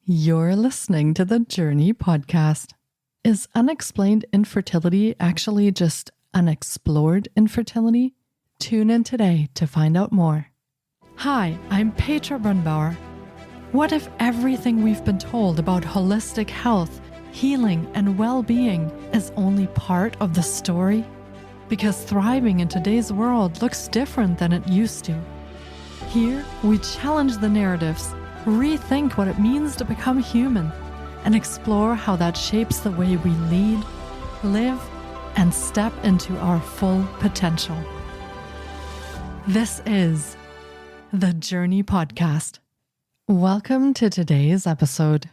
You're listening to the Jōrni Podcast. Is unexplained infertility actually just unexplored infertility? Tune in today to find out more. Hi, I'm Petra Brunbauer. What if everything we've been told about holistic health, healing, and well-being is only part of the story? Because thriving in today's world looks different than it used to. Here, we challenge the narratives, rethink what it means to become human, and explore how that shapes the way we lead, live, and step into our full potential. This is the Jōrni Podcast. Welcome to today's episode.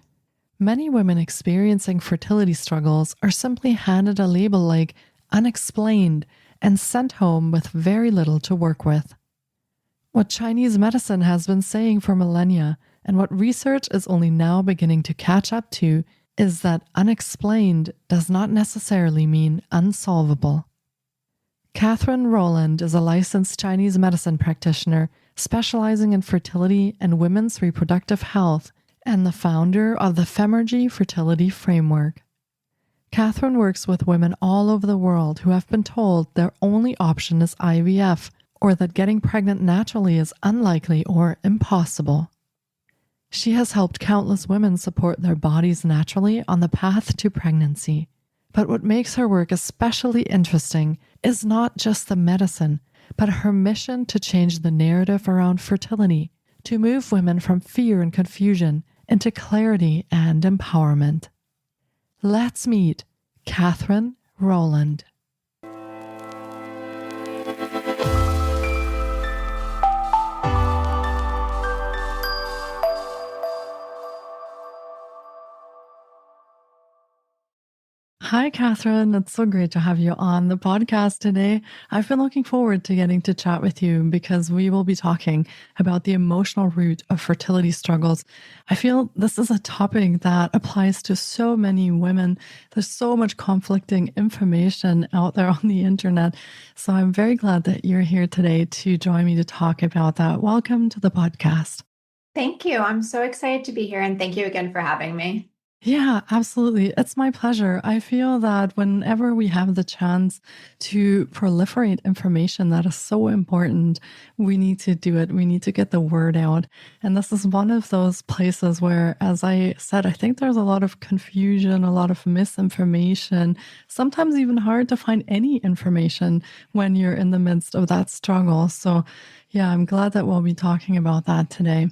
Many women experiencing fertility struggles are simply handed a label like unexplained and sent home with very little to work with. What Chinese medicine has been saying for millennia and what research is only now beginning to catch up to is that unexplained does not necessarily mean unsolvable. Katherine Rohland is a licensed Chinese medicine practitioner specializing in fertility and women's reproductive health and the founder of the Femergy Fertility Framework. Katherine works with women all over the world who have been told their only option is IVF or that getting pregnant naturally is unlikely or impossible. She has helped countless women support their bodies naturally on the path to pregnancy. But what makes her work especially interesting is not just the medicine, but her mission to change the narrative around fertility, to move women from fear and confusion into clarity and empowerment. Let's meet Katherine Rohland. Hi, Katherine. It's so great to have you on the podcast today. I've been looking forward to getting to chat with you because we will be talking about the emotional root of fertility struggles. I feel this is a topic that applies to so many women. There's so much conflicting information out there on the internet. So I'm very glad that you're here today to join me to talk about that. Welcome to the podcast. Thank you. I'm so excited to be here, and thank you again for having me. Yeah, absolutely. It's my pleasure. I feel that whenever we have the chance to proliferate information that is so important, we need to do it. We need to get the word out. And this is one of those places where, as I said, I think there's a lot of confusion, a lot of misinformation, sometimes even hard to find any information when you're in the midst of that struggle. So yeah, I'm glad that we'll be talking about that today.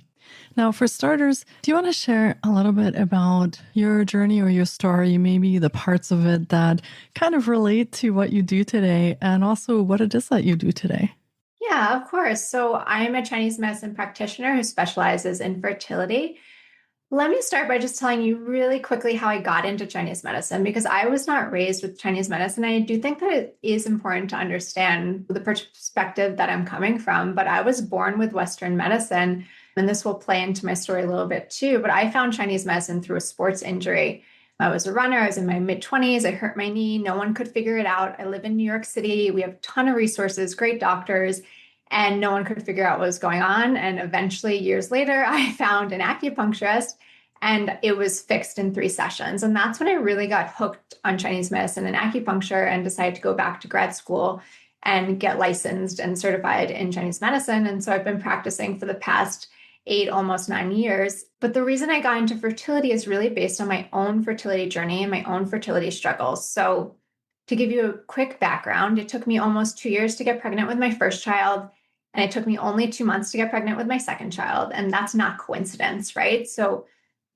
Now, for starters, do you want to share a little bit about your journey or your story, maybe the parts of it that kind of relate to what you do today and also what it is that you do today? Yeah, of course. So I'm a Chinese medicine practitioner who specializes in fertility. Let me start by just telling you really quickly how I got into Chinese medicine, because I was not raised with Chinese medicine. I do think that it is important to understand the perspective that I'm coming from, but I was born with Western medicine. And this will play into my story a little bit too, but I found Chinese medicine through a sports injury. I was a runner. I was in my mid-20s. I hurt my knee. No one could figure it out. I live in New York City. We have a ton of resources, great doctors, and no one could figure out what was going on. And eventually, years later, I found an acupuncturist, and it was fixed in 3 sessions. And that's when I really got hooked on Chinese medicine and acupuncture and decided to go back to grad school and get licensed and certified in Chinese medicine. And so I've been practicing for the past 8, almost 9 years. But the reason I got into fertility is really based on my own fertility journey and my own fertility struggles. So to give you a quick background, it took me almost 2 years to get pregnant with my first child. And it took me only 2 months to get pregnant with my second child. And that's not coincidence, right? So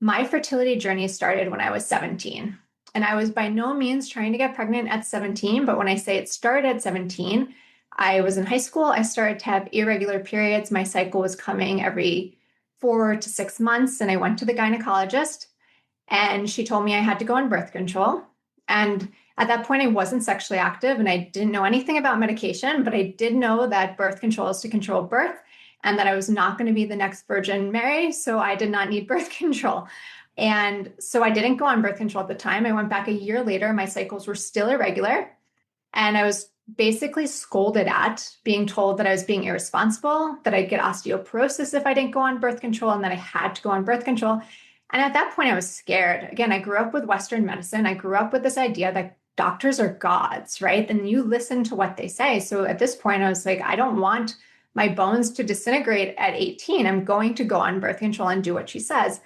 my fertility journey started when I was 17. And I was by no means trying to get pregnant at 17. But when I say it started at 17, I was in high school. I started to have irregular periods. My cycle was coming every 4 to 6 months. And I went to the gynecologist and she told me I had to go on birth control. And at that point, I wasn't sexually active and I didn't know anything about medication, but I did know that birth control is to control birth and that I was not going to be the next Virgin Mary. So I did not need birth control. And so I didn't go on birth control at the time. I went back a year later. My cycles were still irregular. And I was basically scolded at being told that I was being irresponsible, that I'd get osteoporosis if I didn't go on birth control, and that I had to go on birth control. And at that point, I was scared. Again, I grew up with Western medicine. I grew up with this idea that doctors are gods, right? And you listen to what they say. So at this point, I was like, I don't want my bones to disintegrate at 18. I'm going to go on birth control and do what she says.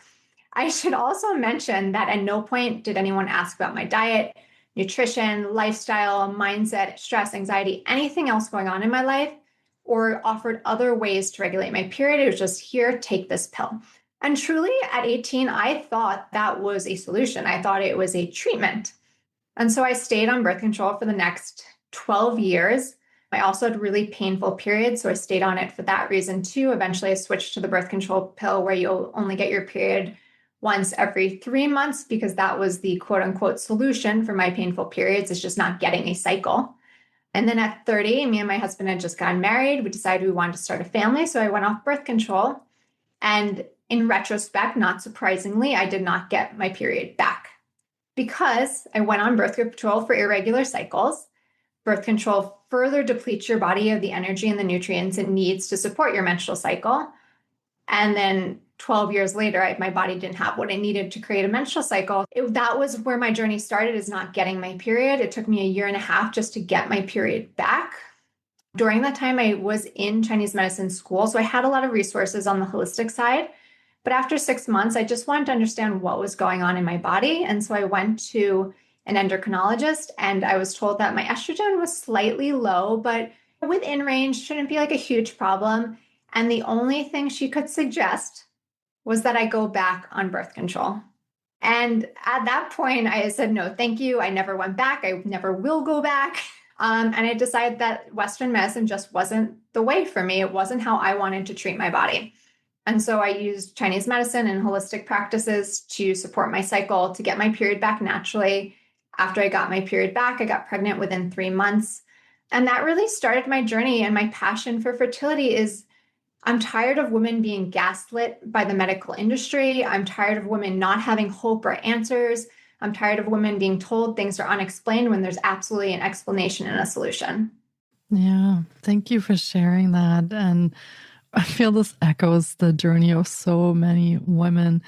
I should also mention that at no point did anyone ask about my diet, nutrition, lifestyle, mindset, stress, anxiety, anything else going on in my life, or offered other ways to regulate my period. It was just here, take this pill. And truly, at 18, I thought that was a solution. I thought it was a treatment. And so I stayed on birth control for the next 12 years. I also had really painful periods, so I stayed on it for that reason too. Eventually, I switched to the birth control pill where you'll only get your period once every 3 months because that was the quote unquote solution for my painful periods, is just not getting a cycle. And then at 30, me and my husband had just gotten married. We decided we wanted to start a family. So I went off birth control. And in retrospect, not surprisingly, I did not get my period back because I went on birth control for irregular cycles. Birth control further depletes your body of the energy and the nutrients it needs to support your menstrual cycle. And then 12 years later, my body didn't have what it needed to create a menstrual cycle. That was where my journey started, is not getting my period. It took me 1.5 years just to get my period back. During that time, I was in Chinese medicine school, so I had a lot of resources on the holistic side. But after 6 months, I just wanted to understand what was going on in my body. And so I went to an endocrinologist, and I was told that my estrogen was slightly low, but within range, shouldn't be like a huge problem. And the only thing she could suggest was that I go back on birth control. And at that point, I said, no, thank you. I never went back. I never will go back. And I decided that Western medicine just wasn't the way for me. It wasn't how I wanted to treat my body. And so I used Chinese medicine and holistic practices to support my cycle, to get my period back naturally. After I got my period back, I got pregnant within 3 months. And that really started my journey. And my passion for fertility is, I'm tired of women being gaslit by the medical industry. I'm tired of women not having hope or answers. I'm tired of women being told things are unexplained when there's absolutely an explanation and a solution. Yeah, thank you for sharing that. And I feel this echoes the journey of so many women,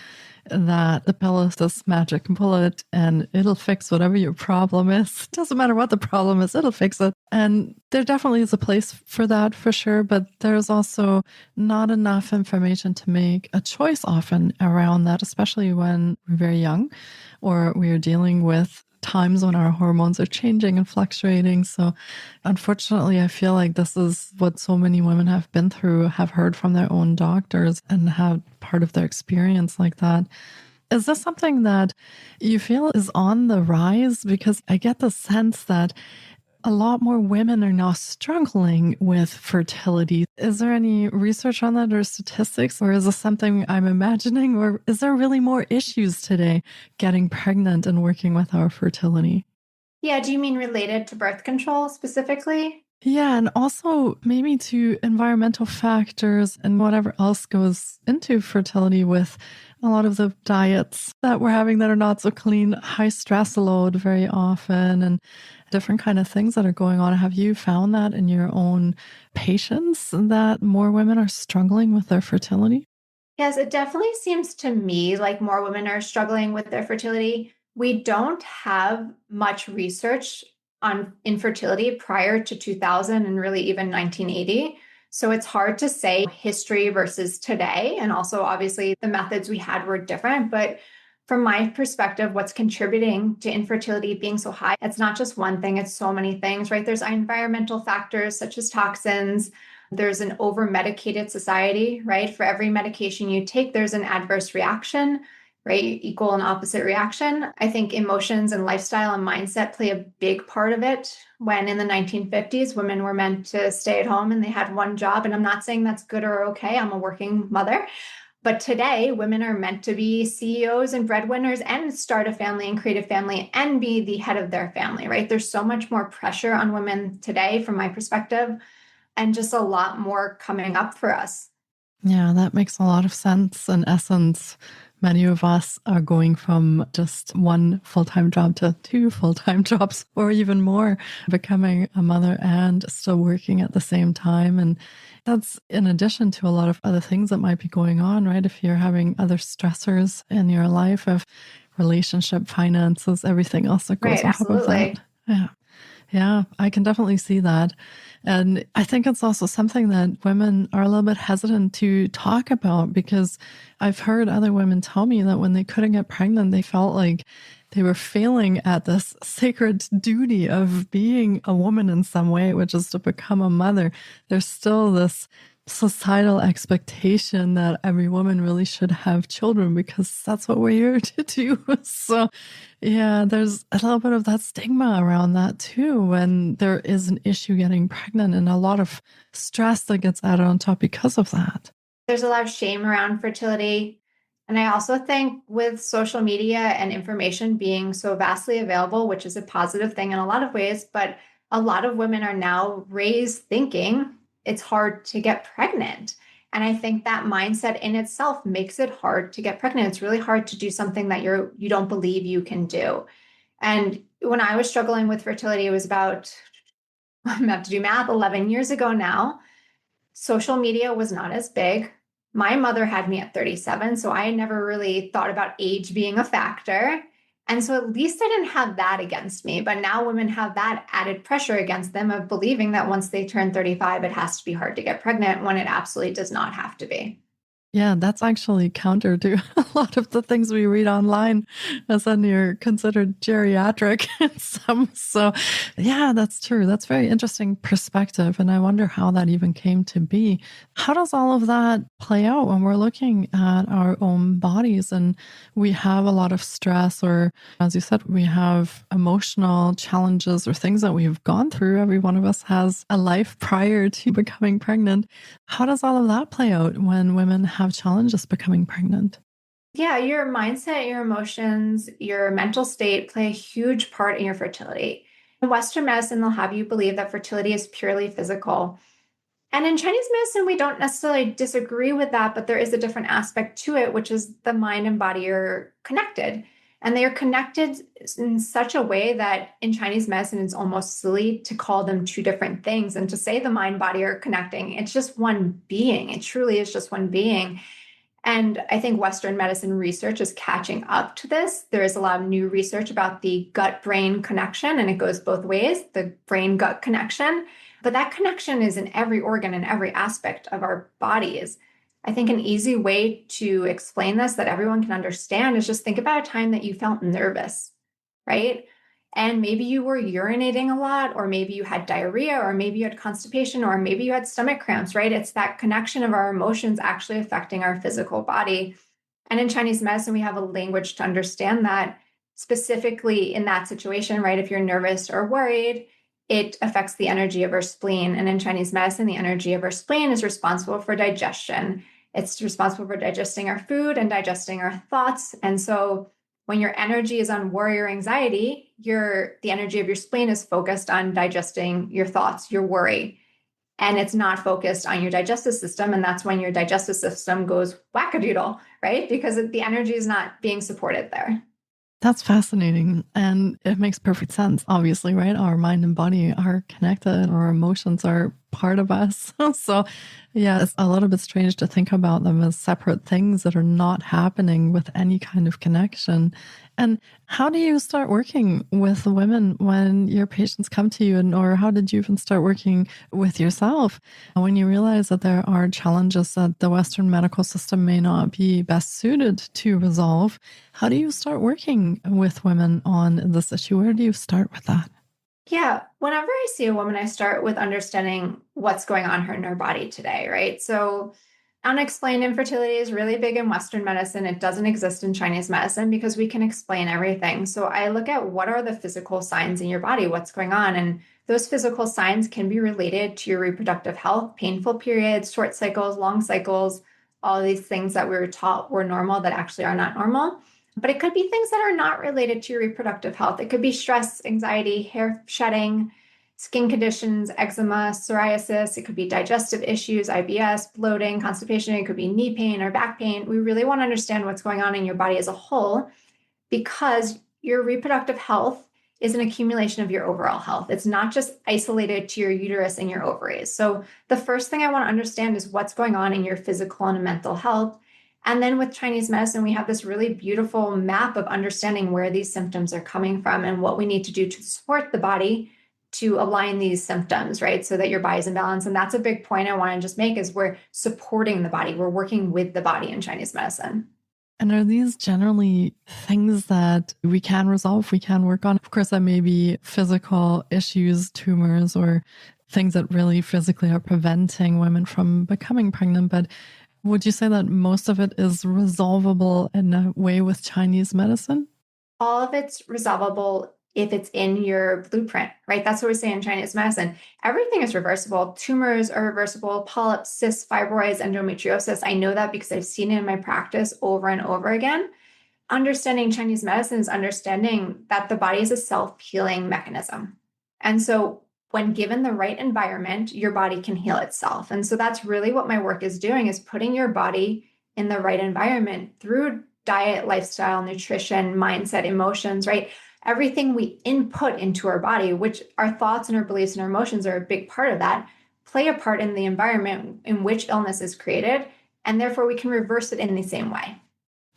that the pill is this magic bullet and it'll fix whatever your problem is. Doesn't matter what the problem is, it'll fix it. And there definitely is a place for that for sure, but there's also not enough information to make a choice often around that, especially when we're very young or we're dealing with times when our hormones are changing and fluctuating. So unfortunately, I feel like this is what so many women have been through, have heard from their own doctors and have part of their experience like that. Is this something that you feel is on the rise? Because I get the sense that a lot more women are now struggling with fertility. Is there any research on that or statistics, or is this something I'm imagining, or is there really more issues today getting pregnant and working with our fertility? Yeah, do you mean related to birth control specifically? Yeah, and also maybe to environmental factors and whatever else goes into fertility, with a lot of the diets that we're having that are not so clean, high stress load very often, and different kind of things that are going on. Have you found that in your own patients that more women are struggling with their fertility? Yes, it definitely seems to me like more women are struggling with their fertility. We don't have much research on infertility prior to 2000 and really even 1980. So it's hard to say history versus today. And also, obviously, the methods we had were different. But from my perspective, what's contributing to infertility being so high, it's not just one thing, it's so many things, right? There's environmental factors such as toxins. There's an over-medicated society, right? For every medication you take, there's an adverse reaction, right? Equal and opposite reaction. I think emotions and lifestyle and mindset play a big part of it. When in the 1950s, women were meant to stay at home and they had one job. And I'm not saying that's good or okay. I'm a working mother. But today, women are meant to be CEOs and breadwinners and start a family and create a family and be the head of their family, right? There's so much more pressure on women today, from my perspective, and just a lot more coming up for us. Yeah, that makes a lot of sense. In essence, Many of us are going from just one full-time job to two full-time jobs or even more, becoming a mother and still working at the same time. And that's in addition to a lot of other things that might be going on, right? If you're having other stressors in your life of relationship, finances, everything else that goes Right, on top of absolutely. that. Yeah. Yeah, I can definitely see that. And I think it's also something that women are a little bit hesitant to talk about because I've heard other women tell me that when they couldn't get pregnant, they felt like they were failing at this sacred duty of being a woman in some way, which is to become a mother. There's still this societal expectation that every woman really should have children because that's what we're here to do. So yeah, there's a little bit of that stigma around that too, when there is an issue getting pregnant and a lot of stress that gets added on top because of that. There's a lot of shame around fertility. And I also think with social media and information being so vastly available, which is a positive thing in a lot of ways, but a lot of women are now raised thinking it's hard to get pregnant. And I think that mindset in itself makes it hard to get pregnant. It's really hard to do something that you don't believe you can do. And when I was struggling with fertility, it was about, I'm about to do math, 11 years ago now. Social media was not as big. My mother had me at 37, so I never really thought about age being a factor. And so at least I didn't have that against me. But now women have that added pressure against them of believing that once they turn 35, it has to be hard to get pregnant when it absolutely does not have to be. Yeah, that's actually counter to a lot of the things we read online as then you're considered geriatric in some. So yeah, that's true. That's very interesting perspective. And I wonder how that even came to be. How does all of that play out when we're looking at our own bodies and we have a lot of stress, or as you said, we have emotional challenges or things that we've gone through? Every one of us has a life prior to becoming pregnant. How does all of that play out when women have challenges becoming pregnant? Yeah, your mindset, your emotions, your mental state play a huge part in your fertility. In Western medicine, they'll have you believe that fertility is purely physical. And in Chinese medicine, we don't necessarily disagree with that, but there is a different aspect to it, which is the mind and body are connected. And they are connected in such a way that in Chinese medicine, it's almost silly to call them two different things and to say the mind body are connecting. It's just one being. It truly is just one being. And I think Western medicine research is catching up to this. There is a lot of new research about the gut brain connection, and it goes both ways, the brain gut connection. But that connection is in every organ and every aspect of our bodies. I think an easy way to explain this that everyone can understand is just think about a time that you felt nervous, right? And maybe you were urinating a lot, or maybe you had diarrhea, or maybe you had constipation, or maybe you had stomach cramps, right? It's that connection of our emotions actually affecting our physical body. And in Chinese medicine, we have a language to understand that specifically in that situation, right? If you're nervous or worried, it affects the energy of our spleen. And in Chinese medicine, the energy of our spleen is responsible for digestion. It's responsible for digesting our food and digesting our thoughts. And so when your energy is on worry or anxiety, the energy of your spleen is focused on digesting your thoughts, your worry, and it's not focused on your digestive system. And that's when your digestive system goes wackadoodle, right? Because the energy is not being supported there. That's fascinating. And it makes perfect sense, obviously, right? Our mind and body are connected, our emotions are part of us. So, yeah, it's a little bit strange to think about them as separate things that are not happening with any kind of connection. And how do you start working with women when your patients come to you? Or how did you even start working with yourself when you realize that there are challenges that the Western medical system may not be best suited to resolve? How do you start working with women on this issue? Where do you start with that? Yeah, whenever I see a woman, I start with understanding what's going on in her body today, right? So, unexplained infertility is really big in Western medicine. It doesn't exist in Chinese medicine because we can explain everything. So, I look at what are the physical signs in your body, what's going on. And those physical signs can be related to your reproductive health, painful periods, short cycles, long cycles, all of these things that we were taught were normal that actually are not normal. But it could be things that are not related to your reproductive health. It could be stress, anxiety, hair shedding, skin conditions, eczema, psoriasis. It could be digestive issues, IBS, bloating, constipation. It could be knee pain or back pain. We really want to understand what's going on in your body as a whole, because your reproductive health is an accumulation of your overall health. It's not just isolated to your uterus and your ovaries. So the first thing I want to understand is what's going on in your physical and mental health. And then with Chinese medicine, we have this really beautiful map of understanding where these symptoms are coming from and what we need to do to support the body to align these symptoms, right? So that your body's in balance. And that's a big point I want to just make, is we're supporting the body. We're working with the body in Chinese medicine. And are these generally things that we can resolve, we can work on? Of course, that may be physical issues, tumors, or things that really physically are preventing women from becoming pregnant. But would you say that most of it is resolvable in a way with Chinese medicine? All of it's resolvable if it's in your blueprint, right? That's what we say in Chinese medicine. Everything is reversible. Tumors are reversible, polyps, cysts, fibroids, endometriosis. I know that because I've seen it in my practice over and over again. Understanding Chinese medicine is understanding that the body is a self-healing mechanism. And so when given the right environment, your body can heal itself. And so that's really what my work is doing, is putting your body in the right environment through diet, lifestyle, nutrition, mindset, emotions, right? Everything we input into our body, which our thoughts and our beliefs and our emotions are a big part of that, play a part in the environment in which illness is created. And therefore we can reverse it in the same way.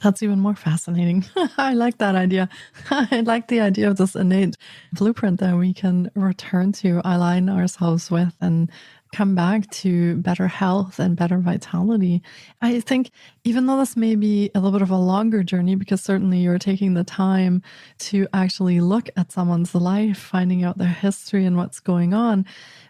That's even more fascinating. I like that idea. I like the idea of this innate blueprint that we can return to, align ourselves with, and come back to better health and better vitality. I think even though this may be a little bit of a longer journey, because certainly you're taking the time to actually look at someone's life, finding out their history and what's going on,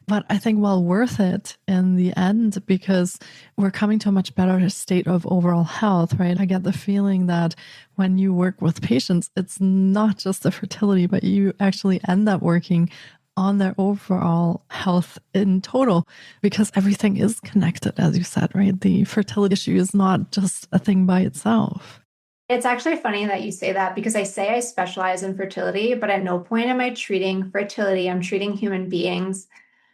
but I think well worth it in the end, because we're coming to a much better state of overall health, right? I get the feeling that when you work with patients, it's not just the fertility, but you actually end up working on their overall health in total, because everything is connected, as you said, right? The fertility issue is not just a thing by itself. It's actually funny that you say that, because I say I specialize in fertility, but at no point am I treating fertility. I'm treating human beings.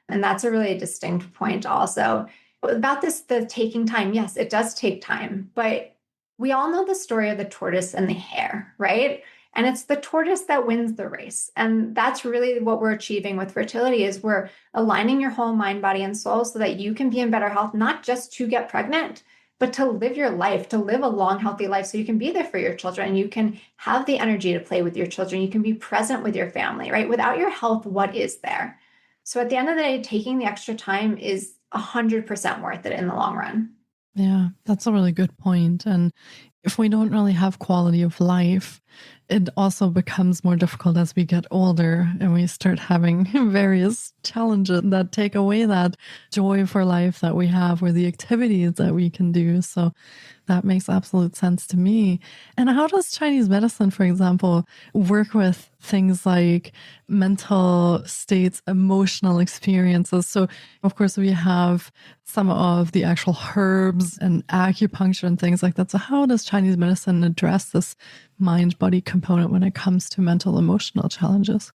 And that's a really distinct point also. About this, the taking time, yes, it does take time, but we all know the story of the tortoise and the hare, right? And it's the tortoise that wins the race. And that's really what we're achieving with fertility, is we're aligning your whole mind, body, and soul so that you can be in better health, not just to get pregnant, but to live your life, to live a long, healthy life, so you can be there for your children. You can have the energy to play with your children. You can be present with your family, right? Without your health, what is there? So at the end of the day, taking the extra time is 100% worth it in the long run. Yeah, that's a really good point. And if we don't really have quality of life, it also becomes more difficult as we get older and we start having various challenges that take away that joy for life that we have, or the activities that we can do. So that makes absolute sense to me. And how does Chinese medicine, for example, work with things like mental states, emotional experiences? So, of course, we have some of the actual herbs and acupuncture and things like that. So how does Chinese medicine address this mind-body component when it comes to mental, emotional challenges?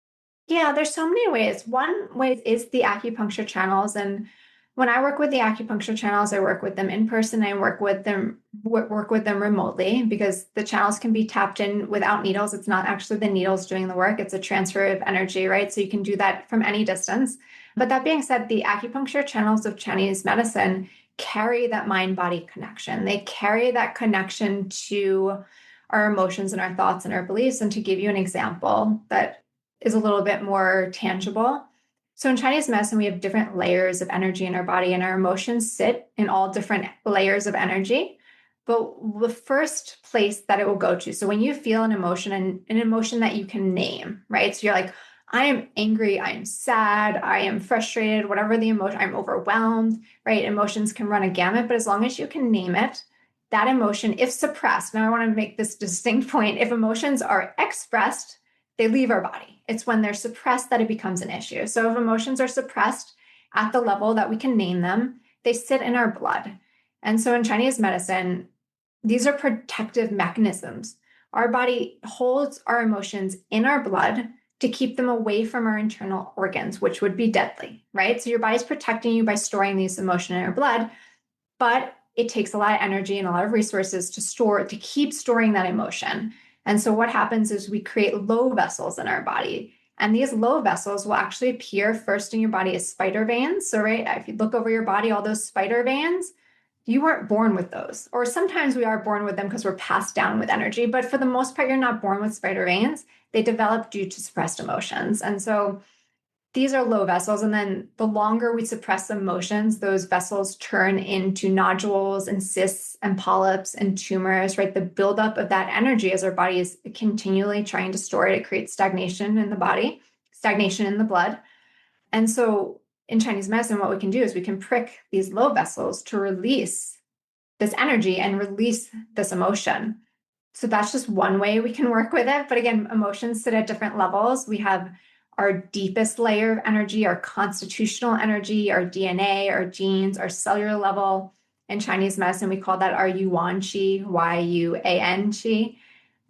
Yeah, there's so many ways. One way is the acupuncture channels. And when I work with the acupuncture channels, I work with them in person. I work with them remotely, because the channels can be tapped in without needles. It's not actually the needles doing the work. It's a transfer of energy, right? So you can do that from any distance. But that being said, the acupuncture channels of Chinese medicine carry that mind-body connection. They carry that connection to our emotions and our thoughts and our beliefs. And to give you an example that is a little bit more tangible. So in Chinese medicine, we have different layers of energy in our body, and our emotions sit in all different layers of energy. But the first place that it will go to, so when you feel an emotion, and an emotion that you can name, right? So you're like, I am angry, I am sad, I am frustrated, whatever the emotion, I'm overwhelmed, right? Emotions can run a gamut, but as long as you can name it, that emotion, if suppressed, now I want to make this distinct point, if emotions are expressed, they leave our body. It's when they're suppressed that it becomes an issue. So if emotions are suppressed at the level that we can name them, they sit in our blood. And so in Chinese medicine, these are protective mechanisms. Our body holds our emotions in our blood to keep them away from our internal organs, which would be deadly, right? So your body's protecting you by storing these emotions in your blood, but it takes a lot of energy and a lot of resources to keep storing that emotion. And so what happens is we create low vessels in our body. And these low vessels will actually appear first in your body as spider veins. So, right, if you look over your body, all those spider veins, you weren't born with those. Or sometimes we are born with them because we're passed down with energy. But for the most part, you're not born with spider veins. They develop due to suppressed emotions. And so these are low vessels. And then the longer we suppress emotions, those vessels turn into nodules and cysts and polyps and tumors, right? The buildup of that energy as our body is continually trying to store it, it creates stagnation in the body, stagnation in the blood. And so in Chinese medicine, what we can do is we can prick these low vessels to release this energy and release this emotion. So that's just one way we can work with it. But again, emotions sit at different levels. We have our deepest layer of energy, our constitutional energy, our DNA, our genes, our cellular level. In Chinese medicine, we call that our yuan qi, Y-U-A-N qi.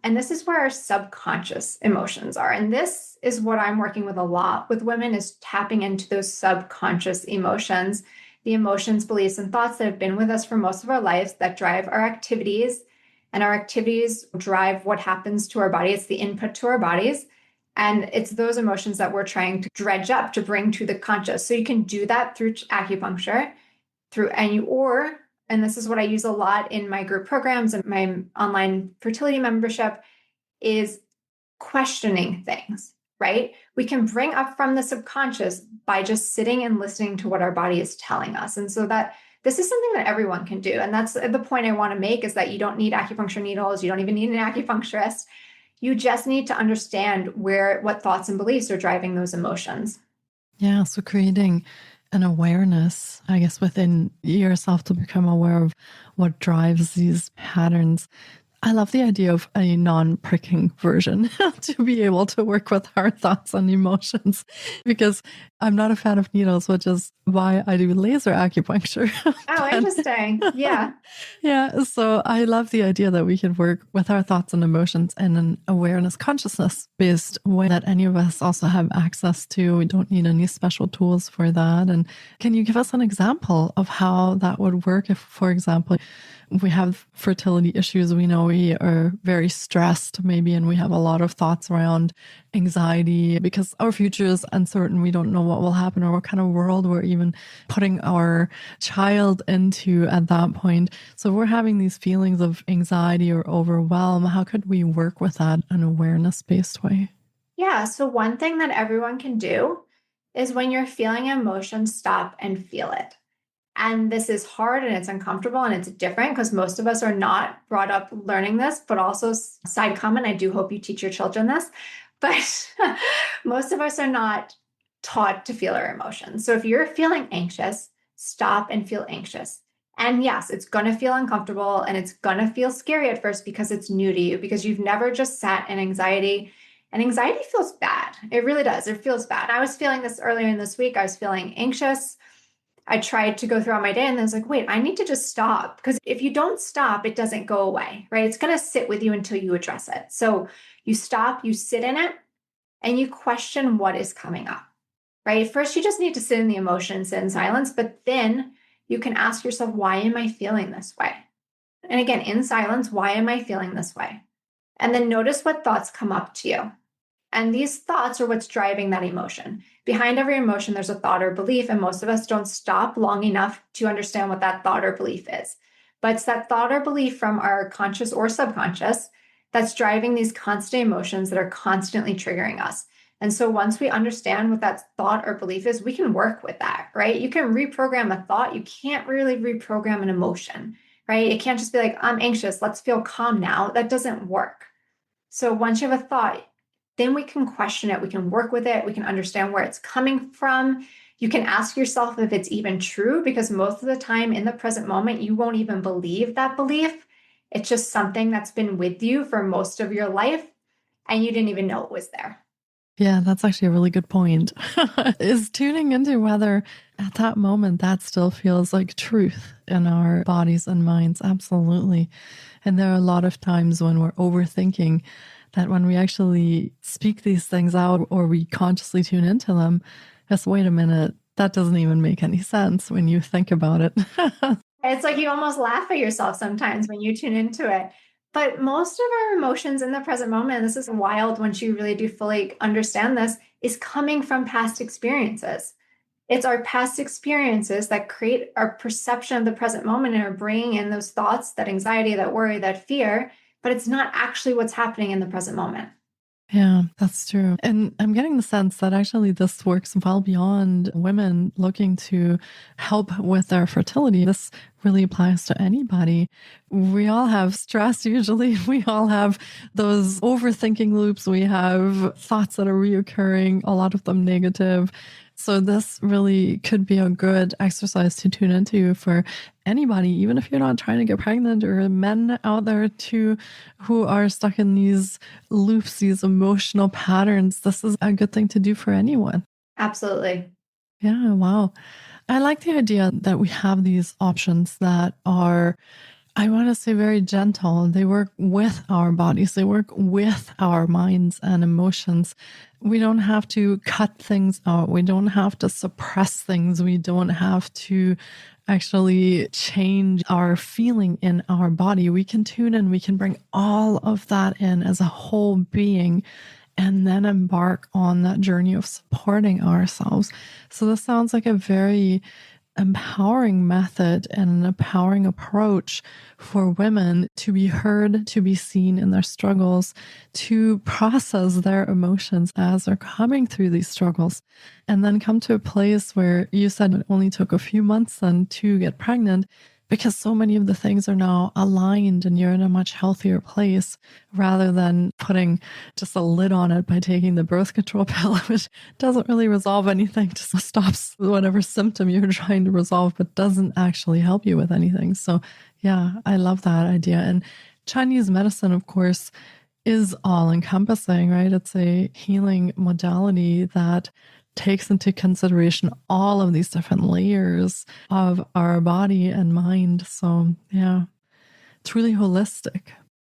And this is where our subconscious emotions are. And this is what I'm working with a lot with women, is tapping into those subconscious emotions, the emotions, beliefs, and thoughts that have been with us for most of our lives that drive our activities. And our activities drive what happens to our body. It's the input to our bodies. And it's those emotions that we're trying to dredge up to bring to the conscious. So you can do that through acupuncture, and this is what I use a lot in my group programs and my online fertility membership, is questioning things, right? We can bring up from the subconscious by just sitting and listening to what our body is telling us. And so that this is something that everyone can do. And that's the point I want to make, is that you don't need acupuncture needles. You don't even need an acupuncturist. You just need to understand what thoughts and beliefs are driving those emotions. Yeah. So creating an awareness, I guess, within yourself to become aware of what drives these patterns. I love the idea of a non-pricking version to be able to work with our thoughts and emotions, because I'm not a fan of needles, which is why I do laser acupuncture. Oh, interesting. Yeah. Yeah. So I love the idea that we can work with our thoughts and emotions in an awareness, consciousness based way that any of us also have access to. We don't need any special tools for that. And can you give us an example of how that would work if, for example, we have fertility issues, we know we are very stressed maybe, and we have a lot of thoughts around anxiety because our future is uncertain. We don't know what will happen or what kind of world we're even putting our child into at that point. So we're having these feelings of anxiety or overwhelm. How could we work with that in an awareness-based way? Yeah. So one thing that everyone can do is, when you're feeling emotion, stop and feel it. And this is hard and it's uncomfortable and it's different because most of us are not brought up learning this, but also, side comment, I do hope you teach your children this, but most of us are not taught to feel our emotions. So if you're feeling anxious, stop and feel anxious. And yes, it's going to feel uncomfortable and it's going to feel scary at first because it's new to you, because you've never just sat in anxiety. And anxiety feels bad. It really does. It feels bad. I was feeling this earlier in this week. I was feeling anxious. I tried to go throughout my day and then I was like, wait, I need to just stop. Because if you don't stop, it doesn't go away, right? It's going to sit with you until you address it. So you stop, you sit in it, and you question what is coming up, right? First, you just need to sit in the emotion, sit in silence, but then you can ask yourself, why am I feeling this way? And again, in silence, why am I feeling this way? And then notice what thoughts come up to you. And these thoughts are what's driving that emotion. Behind every emotion, there's a thought or belief, and most of us don't stop long enough to understand what that thought or belief is. But it's that thought or belief from our conscious or subconscious that's driving these constant emotions that are constantly triggering us. And so once we understand what that thought or belief is, we can work with that, right? You can reprogram a thought. You can't really reprogram an emotion, right? It can't just be like, I'm anxious, let's feel calm now. That doesn't work. So once you have a thought, then we can question it. We can work with it. We can understand where it's coming from. You can ask yourself if it's even true, because most of the time in the present moment, you won't even believe that belief. It's just something that's been with you for most of your life and you didn't even know it was there. Yeah, that's actually a really good point. Is tuning into whether at that moment that still feels like truth in our bodies and minds. Absolutely. And there are a lot of times when we're overthinking that when we actually speak these things out or we consciously tune into them, just wait a minute, that doesn't even make any sense when you think about it. It's like you almost laugh at yourself sometimes when you tune into it. But most of our emotions in the present moment, this is wild once you really do fully understand this, is coming from past experiences. It's our past experiences that create our perception of the present moment and are bringing in those thoughts, that anxiety, that worry, that fear, but it's not actually what's happening in the present moment. Yeah, that's true. And I'm getting the sense that actually this works well beyond women looking to help with their fertility. This really applies to anybody. We all have stress usually. We all have those overthinking loops. We have thoughts that are reoccurring, a lot of them negative. So this really could be a good exercise to tune into for anybody, even if you're not trying to get pregnant, or men out there too who are stuck in these loops, these emotional patterns. This is a good thing to do for anyone. Absolutely. Yeah, wow. I like the idea that we have these options that are, I want to say, very gentle. They work with our bodies. They work with our minds and emotions. We don't have to cut things out. We don't have to suppress things. We don't have to actually change our feeling in our body. We can tune in. We can bring all of that in as a whole being and then embark on that journey of supporting ourselves. So this sounds like a very empowering method and an empowering approach for women to be heard, to be seen in their struggles, to process their emotions as they're coming through these struggles, and then come to a place where you said it only took a few months then to get pregnant, because so many of the things are now aligned and you're in a much healthier place rather than putting just a lid on it by taking the birth control pill, which doesn't really resolve anything, just stops whatever symptom you're trying to resolve, but doesn't actually help you with anything. So yeah, I love that idea. And Chinese medicine, of course, is all encompassing, right? It's a healing modality that takes into consideration all of these different layers of our body and mind. So yeah, it's really holistic.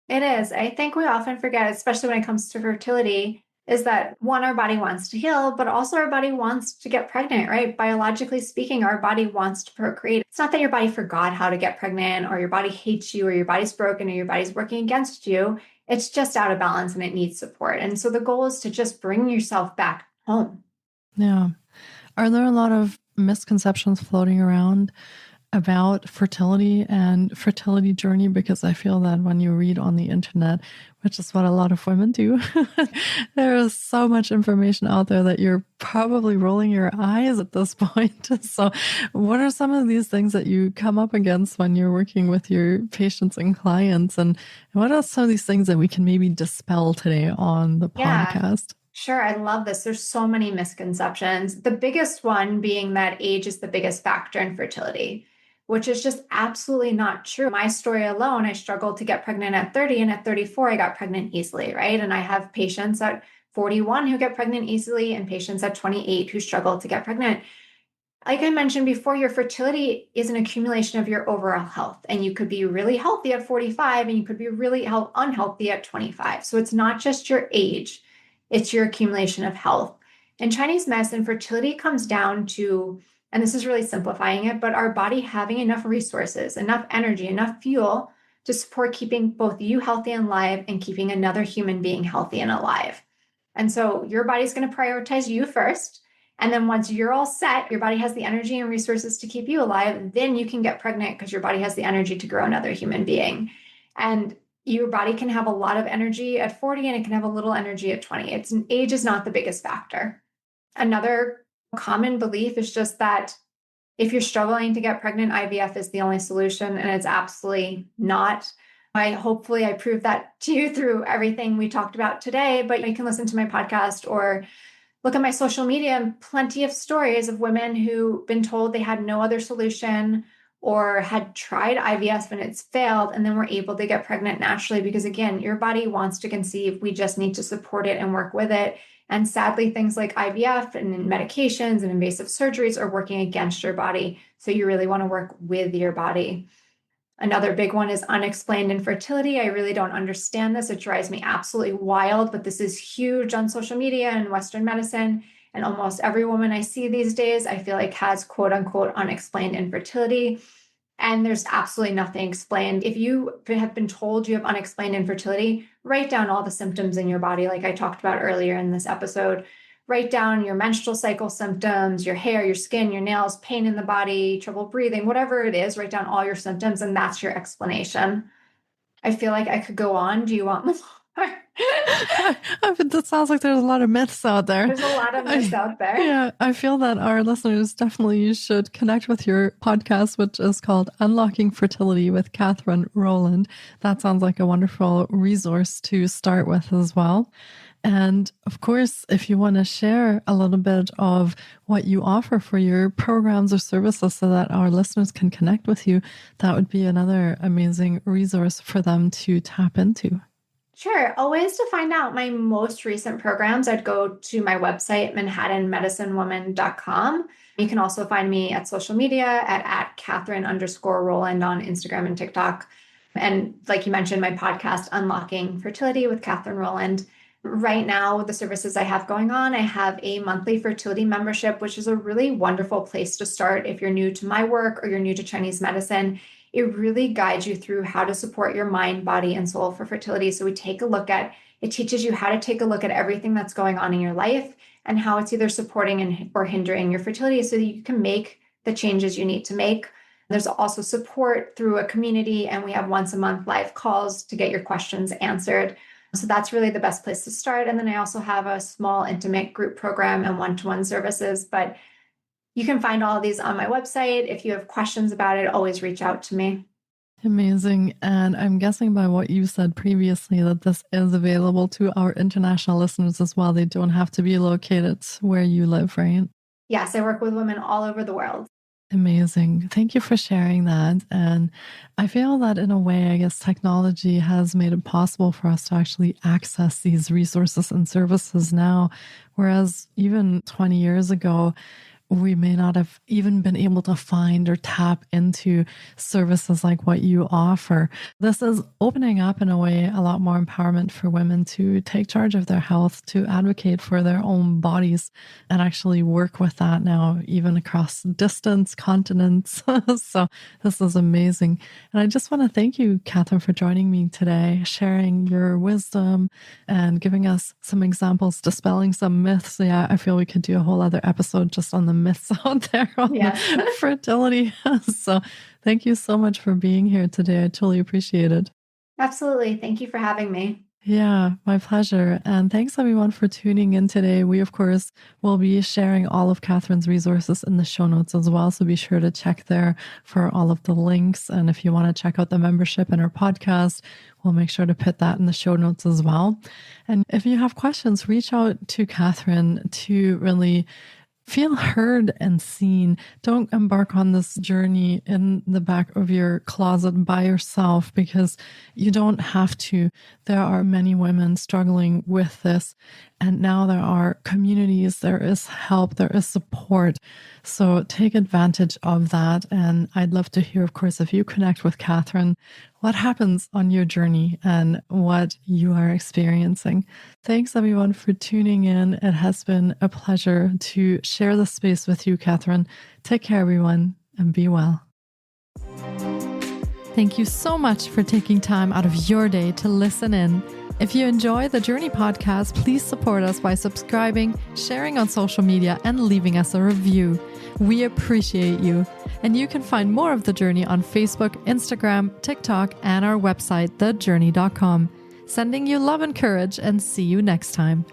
It is. I think we often forget, especially when it comes to fertility, is that one, our body wants to heal, but also our body wants to get pregnant, right? Biologically speaking, our body wants to procreate. It's not that your body forgot how to get pregnant or your body hates you or your body's broken or your body's working against you. It's just out of balance and it needs support. And so the goal is to just bring yourself back home. Yeah. Are there a lot of misconceptions floating around about fertility and fertility journey? Because I feel that when you read on the internet, which is what a lot of women do, there is so much information out there that you're probably rolling your eyes at this point. So what are some of these things that you come up against when you're working with your patients and clients? And what are some of these things that we can maybe dispel today on the podcast? Sure. I love this. There's so many misconceptions. The biggest one being that age is the biggest factor in fertility, which is just absolutely not true. My story alone, I struggled to get pregnant at 30, and at 34, I got pregnant easily, right? And I have patients at 41 who get pregnant easily and patients at 28 who struggle to get pregnant. Like I mentioned before, your fertility is an accumulation of your overall health. And you could be really healthy at 45 and you could be really unhealthy at 25. So it's not just your age, it's your accumulation of health. In Chinese medicine, fertility comes down to, and this is really simplifying it, but our body having enough resources, enough energy, enough fuel to support keeping both you healthy and alive and keeping another human being healthy and alive. And so your body's going to prioritize you first. And then once you're all set, your body has the energy and resources to keep you alive, then you can get pregnant because your body has the energy to grow another human being. And your body can have a lot of energy at 40 and it can have a little energy at 20. Age is not the biggest factor. Another common belief is just that if you're struggling to get pregnant, IVF is the only solution, and it's absolutely not. Hopefully I proved that to you through everything we talked about today, but you can listen to my podcast or look at my social media and plenty of stories of women who've been told they had no other solution or had tried IVF and it's failed, and then were able to get pregnant naturally because, again, your body wants to conceive. We just need to support it and work with it. And sadly, things like IVF and medications and invasive surgeries are working against your body. So you really want to work with your body. Another big one is unexplained infertility. I really don't understand this. It drives me absolutely wild, but this is huge on social media and Western medicine. And almost every woman I see these days, I feel like has quote unquote unexplained infertility. And there's absolutely nothing explained. If you have been told you have unexplained infertility, write down all the symptoms in your body, like I talked about earlier in this episode. Write down your menstrual cycle symptoms, your hair, your skin, your nails, pain in the body, trouble breathing, whatever it is, write down all your symptoms, and that's your explanation. I feel like I could go on. Do you want more? It sounds like there's a lot of myths out there. There's a lot of myths out there. Yeah, I feel that our listeners definitely should connect with your podcast, which is called Unlocking Fertility with Katherine Rohland. That sounds like a wonderful resource to start with as well. And of course, if you want to share a little bit of what you offer for your programs or services so that our listeners can connect with you, that would be another amazing resource for them to tap into. Sure. Always to find out my most recent programs, I'd go to my website, manhattanmedicinewoman.com. You can also find me at social media at Katherine_Rohland on Instagram and TikTok. And like you mentioned, my podcast, Unlocking Fertility with Katherine Rohland. Right now, the services I have going on, I have a monthly fertility membership, which is a really wonderful place to start if you're new to my work or you're new to Chinese medicine. It really guides you through how to support your mind, body, and soul for fertility. So it teaches you how to take a look at everything that's going on in your life and how it's either supporting or hindering your fertility so that you can make the changes you need to make. There's also support through a community, and we have once a month live calls to get your questions answered. So that's really the best place to start. And then I also have a small intimate group program and one-to-one services, but you can find all of these on my website. If you have questions about it, always reach out to me. Amazing. And I'm guessing by what you said previously that this is available to our international listeners as well. They don't have to be located where you live, right? Yes, I work with women all over the world. Amazing. Thank you for sharing that. And I feel that in a way, I guess technology has made it possible for us to actually access these resources and services now, whereas even 20 years ago, we may not have even been able to find or tap into services like what you offer. This is opening up in a way a lot more empowerment for women to take charge of their health, to advocate for their own bodies, and actually work with that now, even across distance, continents. So this is amazing. And I just want to thank you, Katherine, for joining me today, sharing your wisdom and giving us some examples, dispelling some myths. Yeah, I feel we could do a whole other episode just on the myths out there on fertility. So thank you so much for being here today. I totally appreciate it. Absolutely. Thank you for having me. Yeah, my pleasure. And thanks everyone for tuning in today. We, of course, will be sharing all of Katherine's resources in the show notes as well. So be sure to check there for all of the links. And if you want to check out the membership and our podcast, we'll make sure to put that in the show notes as well. And if you have questions, reach out to Katherine to really feel heard and seen. Don't embark on this journey in the back of your closet by yourself, because you don't have to. There are many women struggling with this. And now there are communities, there is help, there is support. So take advantage of that. And I'd love to hear, of course, if you connect with Katherine, what happens on your journey and what you are experiencing. Thanks everyone for tuning in. It has been a pleasure to share this space with you, Katherine. Take care, everyone, and be well. Thank you so much for taking time out of your day to listen in. If you enjoy the Jōrni Podcast, please support us by subscribing, sharing on social media, and leaving us a review. We appreciate you. And you can find more of The Jōrni on Facebook, Instagram, TikTok, and our website, thejōrni.com. Sending you love and courage, and see you next time.